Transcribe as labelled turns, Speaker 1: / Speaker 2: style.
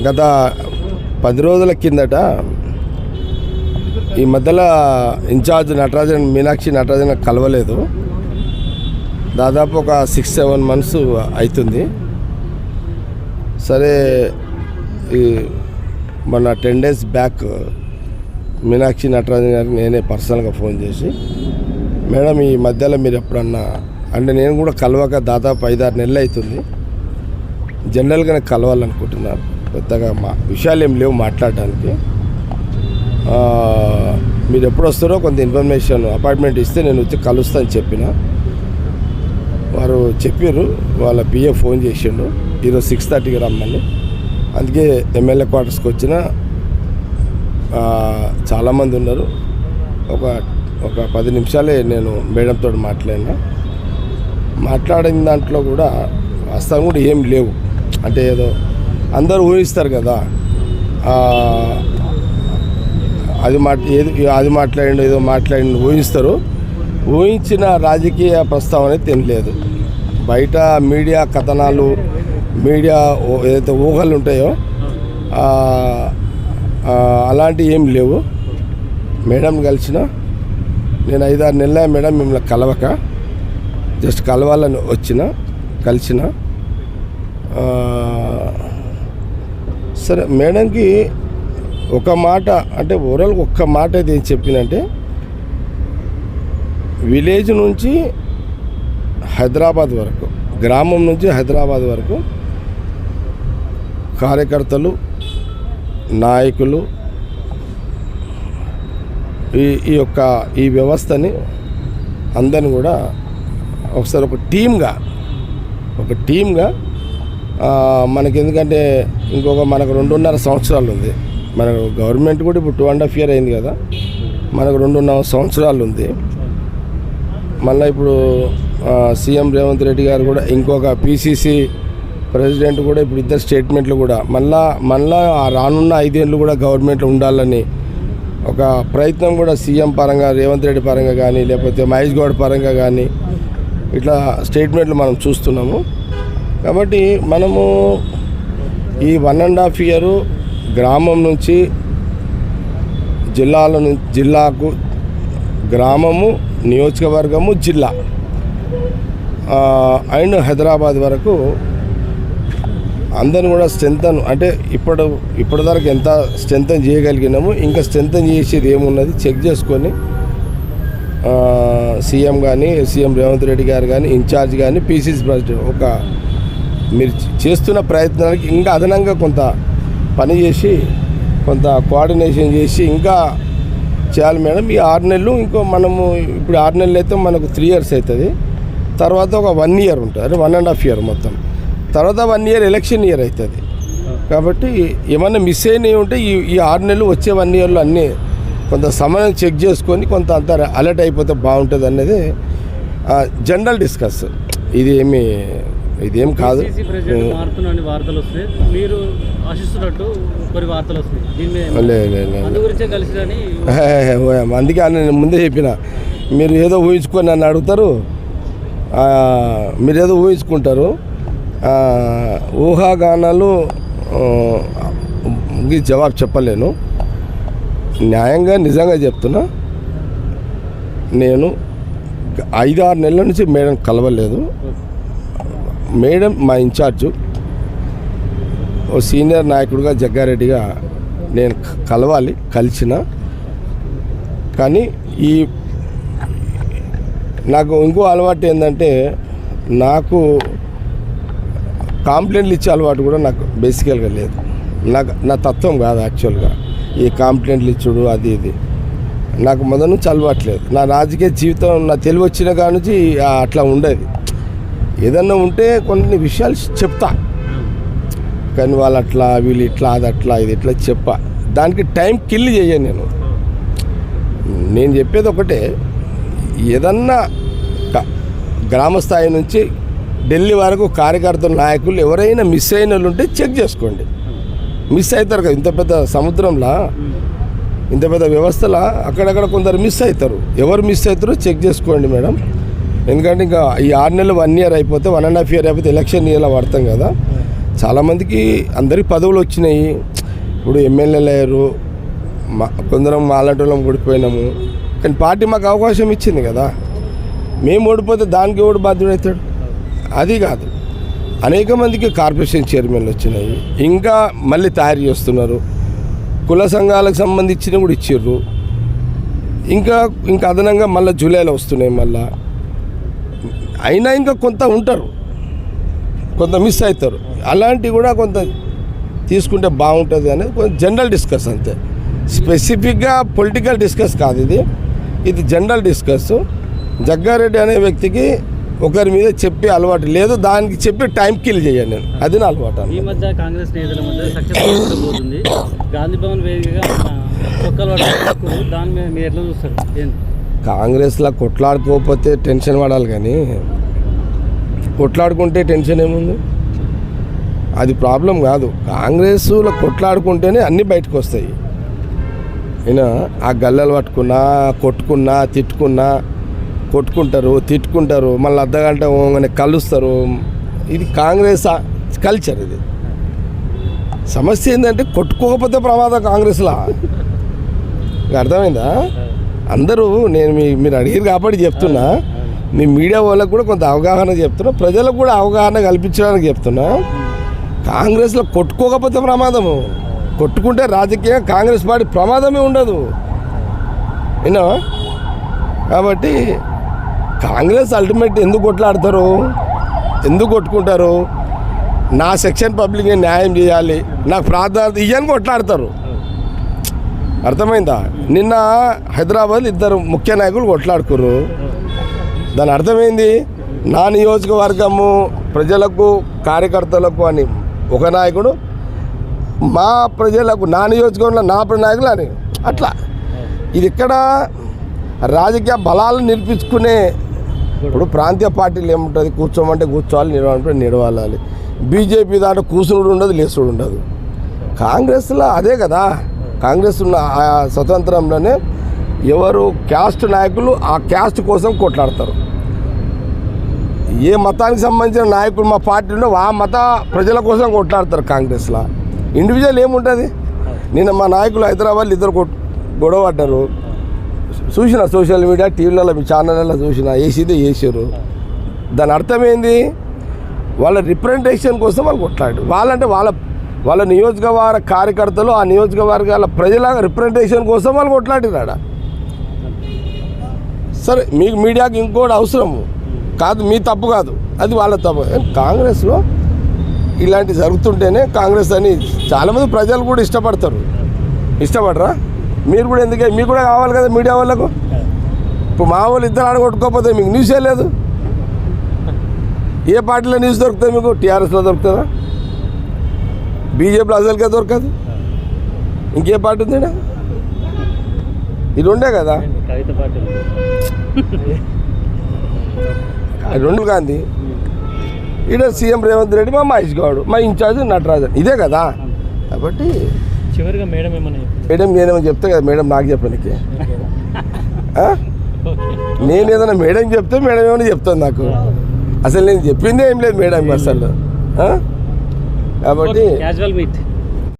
Speaker 1: గత 10 రోజుల కిందట ఈ మధ్యలో ఇన్ఛార్జ్ నటరాజన్ మీనాక్షి నటరాజన్ కలవలేదు. దాదాపు ఒక 6-7 months అవుతుంది. సరే ఈ మన 10 days బ్యాక్ మీనాక్షి నటరాజన్ గారికి నేనే పర్సనల్గా ఫోన్ చేసి, మేడం ఈ మధ్యలో మీరు ఎప్పుడన్నా అంటే నేను కూడా కలవక దాదాపు 5-6 నెలలు అవుతుంది, జనరల్గానే కలవాలనుకుంటున్నారు, పెద్దగా విషయాలు ఏం లేవు మాట్లాడడానికి, మీరు ఎప్పుడు వస్తారో కొంత ఇన్ఫర్మేషన్ అపాయింట్మెంట్ ఇస్తే నేను వచ్చి కలుస్తా అని చెప్పిన. వారు చెప్పారు, వాళ్ళ పిఏ ఫోన్ చేసిండు ఈరోజు 6:30కి రమ్మని. అందుకే ఎమ్మెల్యే క్వార్టర్స్కి వచ్చిన చాలామంది ఉన్నారు. ఒక 10 నిమిషాలే నేను మేడంతో మాట్లాడిన దాంట్లో కూడా వాస్తవం కూడా ఏం లేవు. అంటే ఏదో అందరూ ఊహిస్తారు కదా, అది మాట్లాడిండు ఏదో మాట్లాడిండు ఊహిస్తారు. ఊహించిన రాజకీయ ప్రస్తావన తినలేదు. బయట మీడియా కథనాలు, మీడియా ఏదైతే ఊహలు ఉంటాయో అలాంటివి ఏం లేవు. మేడం కలిసిన నేను 5-6 నెలల మేడం మిమ్మల్ని కలవక, జస్ట్ కలవాలని కలిసిన. సరే మేడంకి ఒక మాట అంటే ఓవరాల్ ఒక్క మాట అయితే ఏం చెప్పినంటే, విలేజ్ నుంచి హైదరాబాద్ వరకు, గ్రామం నుంచి హైదరాబాద్ వరకు కార్యకర్తలు, నాయకులు ఈ వ్యవస్థని అందరిని కూడా ఒకసారి ఒక టీమ్గా మనకి, ఎందుకంటే మనకు 2.5 సంవత్సరాలు ఉంది. మనకు గవర్నమెంట్ కూడా ఇప్పుడు 2.5 years అయింది కదా, మనకు 2.5 సంవత్సరాలు ఉంది. మళ్ళీ ఇప్పుడు సీఎం రేవంత్ రెడ్డి గారు కూడా ఇంకొక పిసిసి ప్రెసిడెంట్ కూడా ఇప్పుడు ఇద్దరు స్టేట్మెంట్లు కూడా మళ్ళా రానున్న 5 ఏళ్ళు కూడా గవర్నమెంట్లో ఉండాలని ఒక ప్రయత్నం కూడా సీఎం పరంగా, రేవంత్ రెడ్డి పరంగా కానీ, లేకపోతే మహేష్ గౌడ్ పరంగా కానీ ఇట్లా స్టేట్మెంట్లు మనం చూస్తున్నాము. కాబట్టి మనము ఈ 1.5 years గ్రామం నుంచి జిల్లాకు, గ్రామము, నియోజకవర్గము, జిల్లా అండ్ హైదరాబాద్ వరకు అందరిని కూడా స్ట్రెంథన్, అంటే ఇప్పటివరకు ఎంత స్ట్రెంథన్ చేయగలిగినాము, ఇంకా స్ట్రెంథన్ చేసేది ఏమున్నది చెక్ చేసుకొని సీఎం కానీ, సీఎం రేవంత్ రెడ్డి గారు కానీ, ఇన్ఛార్జ్ కానీ, పిసిసి ప్రెసిడెంట్ మీరు చేస్తున్న ప్రయత్నానికి ఇంకా అదనంగా కొంత పని చేసి, కొంత కోఆర్డినేషన్ చేసి ఇంకా చేయాలి మేడం. ఈ 6 నెలలు ఇంకో మనము ఇప్పుడు 6 నెలలు అయితే మనకు 3 years అవుతుంది. తర్వాత ఒక 1 year ఉంటుంది, అంటే 1.5 years మొత్తం. తర్వాత 1 year ఎలక్షన్ ఇయర్ అవుతుంది. కాబట్టి ఏమన్నా మిస్ అయినవి ఉంటే ఈ 6 నెలలు వచ్చే 1 yearలో అన్నీ కొంత సమయం చెక్ చేసుకొని కొంత అంతా అలర్ట్ అయిపోతే బాగుంటుంది అనేది జనరల్ డిస్కస్. ఇదేం కాదు.
Speaker 2: వార్తలు వస్తాయి, మీరు ఆశిస్తున్నట్టు కొన్ని వార్తలు వస్తాయి.
Speaker 1: అందుకే నేను ముందే చెప్పిన, మీరు ఏదో ఊహించుకొని నన్ను అడుగుతారు, మీరు ఏదో ఊహించుకుంటారు. ఊహాగానాలు జవాబు చెప్పలేను. న్యాయంగా నిజంగా చెప్తున్నా, నేను 5-6 నెలల నుంచి మేడం కలవలేదు. మేడం మా ఇన్ఛార్జు, ఓ సీనియర్ నాయకుడిగా జగ్గారెడ్డిగా నేను కలిసిన. కానీ నాకు ఇంకో అలవాటు ఏంటంటే, నాకు కాంప్లైంట్లు ఇచ్చే అలవాటు కూడా నాకు బేసికల్గా లేదు. నా తత్వం కాదు యాక్చువల్గా ఈ కాంప్లైంట్లు ఇచ్చుడు అది ఇది. నాకు మొదటి నుంచి అలవాట్లేదు. నా రాజకీయ జీవితం నా తెలివి వచ్చిన కాడ నుంచి అట్లా ఉండేది. ఏదన్నా ఉంటే కొన్ని విషయాలు చెప్తా, కానీ వాళ్ళు అట్లా, వీళ్ళు ఇట్లా, అది అట్లా, ఇది ఇట్లా దానికి టైం కిల్ చేయను. నేను చెప్పేది ఒకటే, ఏదన్నా గ్రామ స్థాయి నుంచి ఢిల్లీ వరకు కార్యకర్తలు, నాయకులు ఎవరైనా మిస్ అయిన వాళ్ళు ఉంటే చెక్ చేసుకోండి. మిస్ అవుతారు కదా, ఇంత పెద్ద సముద్రంలో, ఇంత పెద్ద వ్యవస్థలో అక్కడక్కడ కొందరు మిస్ అవుతారు. ఎవరు మిస్ అవుతారో చెక్ చేసుకోండి మేడం. ఎందుకంటే ఇంకా ఈ 6 నెలలు 1 year అయిపోతే, 1.5 year అయిపోతే ఎలక్షన్ ఇయర్లో పడతాం కదా. చాలామందికి అందరికి పదవులు వచ్చినాయి. ఇప్పుడు ఎమ్మెల్యేలు అయ్యారు, కొందరం మాలాంటి వాళ్ళం ఓడిపోయినాము. కానీ పార్టీ మాకు అవకాశం ఇచ్చింది కదా. మేము ఓడిపోతే దానికి ఎవడు బాధ్యుడవుతాడు? అది కాదు. అనేక మందికి కార్పొరేషన్ చైర్మన్లు వచ్చినాయి, ఇంకా మళ్ళీ తయారు చేస్తున్నారు. కుల సంఘాలకు సంబంధించినవి కూడా ఇచ్చిర్రు. ఇంకా అదనంగా మళ్ళీ జూలైలో వస్తున్నాయి. మళ్ళీ అయినా ఇంకా కొంత ఉంటారు, కొంత మిస్ అవుతారు. అలాంటివి కూడా కొంత తీసుకుంటే బాగుంటుంది అనేది కొంచెం జనరల్ డిస్కస్ అంతే. స్పెసిఫిక్గా పొలిటికల్ డిస్కస్ కాదు ఇది జనరల్ డిస్కస్. జగ్గారెడ్డి అనే వ్యక్తికి ఒకరి మీద చెప్పే అలవాటు లేదు, దానికి చెప్పి టైం కిల్ చేయాలి నేను, అది నా అలవాటు.
Speaker 2: ఈ మధ్య కాంగ్రెస్ నేతల మధ్య సక్సెస్ పోతుంది. గాంధీ భవన్ వేదికగా చొక్కలు పట్టుకు దాని మీద మీరు ఎట్లా చూస్తారు? ఏంటి
Speaker 1: కాంగ్రెస్లో కొట్లాడుకోకపోతే టెన్షన్ పడాలి, కానీ కొట్లాడుకుంటే టెన్షన్ ఏముంది? అది ప్రాబ్లం కాదు. కాంగ్రెస్లో కొట్లాడుకుంటేనే అన్నీ బయటకు వస్తాయి. అయినా ఆ గల్లలు పట్టుకున్నా, కొట్టుకున్నా, కొట్టుకుంటారు, తిట్టుకుంటారు, మళ్ళీ అర్ధగంట పోగానే కలుస్తారు. ఇది కాంగ్రెస్ కల్చర్. ఇది సమస్య ఏంటంటే కొట్టుకోకపోతే ప్రమాదం కాంగ్రెస్లో. అర్థమైందా? అందరూ మీరు అడిగారు కాబట్టి చెప్తున్నా. మీ మీడియా వాళ్ళకు కూడా కొంత అవగాహన చెప్తున్నా, ప్రజలకు కూడా అవగాహన కల్పించడానికి చెప్తున్నా. కాంగ్రెస్లో కొట్టుకోకపోతే ప్రమాదము, కొట్టుకుంటే రాజకీయంగా కాంగ్రెస్ పార్టీ ప్రమాదమే ఉండదు. విన్నా? కాబట్టి కాంగ్రెస్ అల్టిమేట్ ఎందుకు కొట్లాడతారు, ఎందుకు కొట్టుకుంటారు? నా సెక్షన్ పబ్లిక్ న్యాయం చేయాలి, నాకు ప్రాధాన్యత ఇయ్యని కొట్లాడతారు. అర్థమైందా? నిన్న హైదరాబాద్ ఇద్దరు ముఖ్య నాయకులు కొట్లాడుకుర్రు. దాని అర్థమైంది, నా నియోజకవర్గము ప్రజలకు, కార్యకర్తలకు అని ఒక నాయకుడు, మా ప్రజలకు నా నియోజకవర్గంలో నా నాయకులు అని అట్లా. ఇది ఇక్కడ రాజకీయ బలాలు నిరూపించుకునే. ఇప్పుడు ప్రాంతీయ పార్టీలు ఏముంటుంది, కూర్చోమంటే కూర్చోవాలి, నిలవాలంటే నిలవాలి. బీజేపీ దాంట్లో కూర్చునుడు ఉండదు, లేసుడు ఉండదు. కాంగ్రెస్లో అదే కదా. కాంగ్రెస్ ఉన్న ఆ స్వతంత్రంలోనే ఎవరు క్యాస్ట్ నాయకులు ఆ క్యాస్ట్ కోసం కొట్లాడతారు. ఏ మతానికి సంబంధించిన నాయకులు మా పార్టీలో ఆ మత ప్రజల కోసం కొట్లాడతారు. కాంగ్రెస్లో ఇండివిజువల్ ఏముంటుంది? నిన్న మా నాయకులు హైదరాబాద్లో ఇద్దరు గొడవ పడ్డారు. చూసిన సోషల్ మీడియా, టీవీలలో, మీ ఛానళ్ళలో చూసిన, వేసారు. దాని అర్థమైంది, వాళ్ళ రిప్రజెంటేషన్ కోసం వాళ్ళు కొట్లాడు. వాళ్ళంటే వాళ్ళ నియోజకవర్గ కార్యకర్తలు, ఆ నియోజకవర్గాల ప్రజల రిప్రజెంటేషన్ కోసం వాళ్ళు కొట్లాడినాడ. సరే, మీకు మీడియాకి ఇంకోటి అవసరము కాదు, మీ తప్పు కాదు, అది వాళ్ళ తప్పు. కాంగ్రెస్లో ఇలాంటి జరుగుతుంటేనే కాంగ్రెస్ అని చాలామంది ప్రజలు కూడా ఇష్టపడరా? మీరు కూడా ఎందుకే, మీకు కూడా కావాలి కదా మీడియా వాళ్ళకు. ఇప్పుడు మా వాళ్ళు ఇద్దరు ఆడగొట్టుకోకపోతే మీకు న్యూసే లేదు. ఏ పార్టీలో న్యూస్ దొరుకుతుంది మీకు? టీఆర్ఎస్లో దొరుకుతుందా? బీజేపీలో అసలుకే దొరకదు. ఇంకే పార్టీ ఉంది? ఇది ఉండే కదా రెండు గాంధీ, ఈడ సీఎం రేవంత్ రెడ్డి, మా మహేష్ గౌడ్, మా ఇన్ఛార్జ్ నటరాజన్, ఇదే కదా. కాబట్టి
Speaker 2: చివరిగా మేడం
Speaker 1: నేనేమో చెప్తే కదా మేడం నాకు చెప్పడానికి. నేను ఏదైనా మేడం చెప్తే మేడం ఏమైనా చెప్తాను నాకు. అసలు నేను చెప్పిందే ఏం లేదు మేడం అసలు. కాబట్టి